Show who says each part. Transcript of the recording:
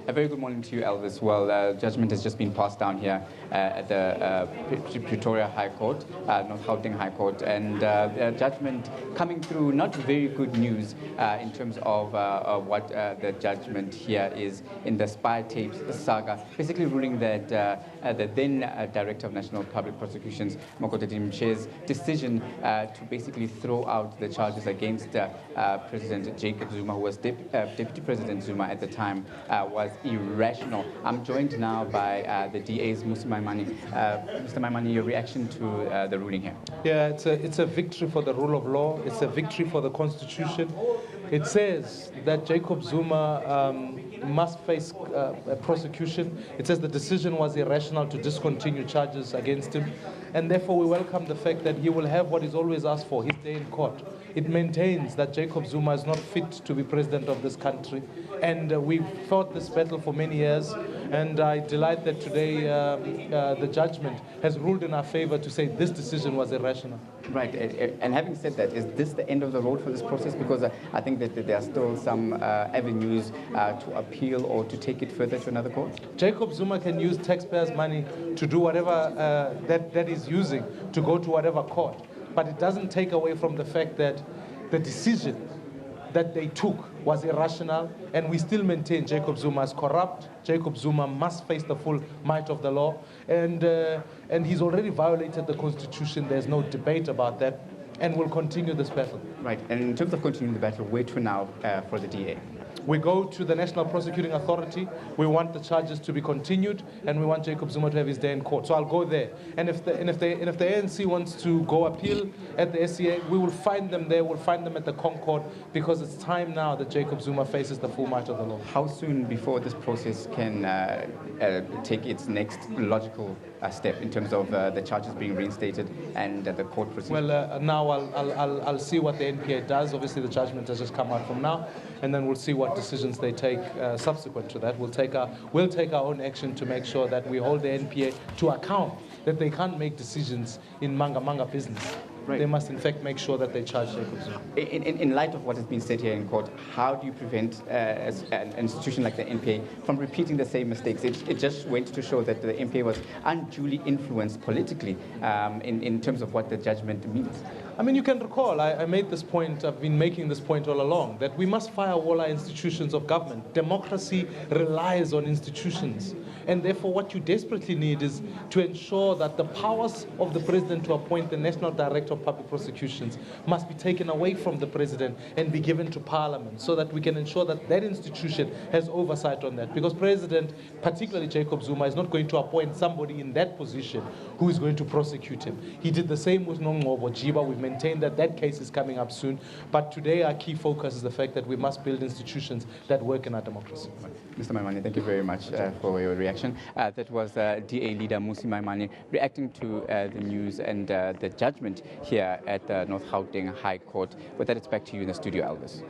Speaker 1: A very good morning to you, Elvis. Well, judgment has just been passed down here at the Pretoria High Court, North Gauteng High Court, and judgment coming through, not very good news in terms of what the judgment here is in the Spytapes saga, basically ruling that the then Director of National Public Prosecutions, Mmusi's decision to basically throw out the charges against President Jacob Zuma, who was Deputy President Zuma at the time, was irrational. I'm joined now by the DA's Mmusi Maimane. Mr. Maimane, your reaction to the ruling here?
Speaker 2: Yeah, it's a victory for the rule of law. It's a victory for the Constitution. It says that Jacob Zuma must face a prosecution. It says the decision was irrational to discontinue charges against him, and therefore we welcome the fact that he will have what he's always asked for, his day in court. It maintains that Jacob Zuma is not fit to be president of this country, and we've fought this battle for many years, and I delight that today the judgment has ruled in our favor to say this decision was irrational.
Speaker 1: Right, and having said that, is this the end of the road for this process? Because I think that there are still some avenues to appeal or to take it further to another court?
Speaker 2: Jacob Zuma can use taxpayers' money to do whatever that he's using to go to whatever court. But it doesn't take away from the fact that the decision that they took was irrational, and we still maintain Jacob Zuma is corrupt. Jacob Zuma must face the full might of the law, and he's already violated the Constitution. There's no debate about that, and we'll continue this battle.
Speaker 1: Right, and in terms of continuing the battle, where to now for the DA?
Speaker 2: We go to the National Prosecuting Authority. We want the charges to be continued, and we want Jacob Zuma to have his day in court. So I'll go there. And if the ANC wants to go appeal at the SCA, we will find them there. We'll find them at the Concord, because it's time now that Jacob Zuma faces the full might of the law.
Speaker 1: How soon before this process can take its next logical step in terms of the charges being reinstated and the court proceedings?
Speaker 2: Well, now I'll see what the NPA does. Obviously, the judgment has just come out from now, and then we'll see what decisions they take subsequent to that. We'll take our own action to make sure that we hold the NPA to account, that they can't make decisions in manga business. Right. They must, in fact, make sure that they charge Jacob Zuma.
Speaker 1: In light of what has been said here in court, how do you prevent an institution like the NPA from repeating the same mistakes? It just went to show that the NPA was unduly influenced politically in terms of what the judgment means.
Speaker 2: I mean, you can recall, I made this point, I've been making this point all along, that we must firewall our institutions of government. Democracy relies on institutions. And therefore, what you desperately need is to ensure that the powers of the president to appoint the National Director of Public Prosecutions must be taken away from the president and be given to Parliament, so that we can ensure that that institution has oversight on that. Because President, particularly Jacob Zuma, is not going to appoint somebody in that position who is going to prosecute him. He did the same with Nongqobo Jiba. We've maintained that that case is coming up soon. But today, our key focus is the fact that we must build institutions that work in our democracy.
Speaker 1: Mr. Maimane, thank you very much for your reaction. That was DA leader Mmusi Maimane reacting to the news and the judgment here at the North Gauteng High Court. With that, it's back to you in the studio, Elvis.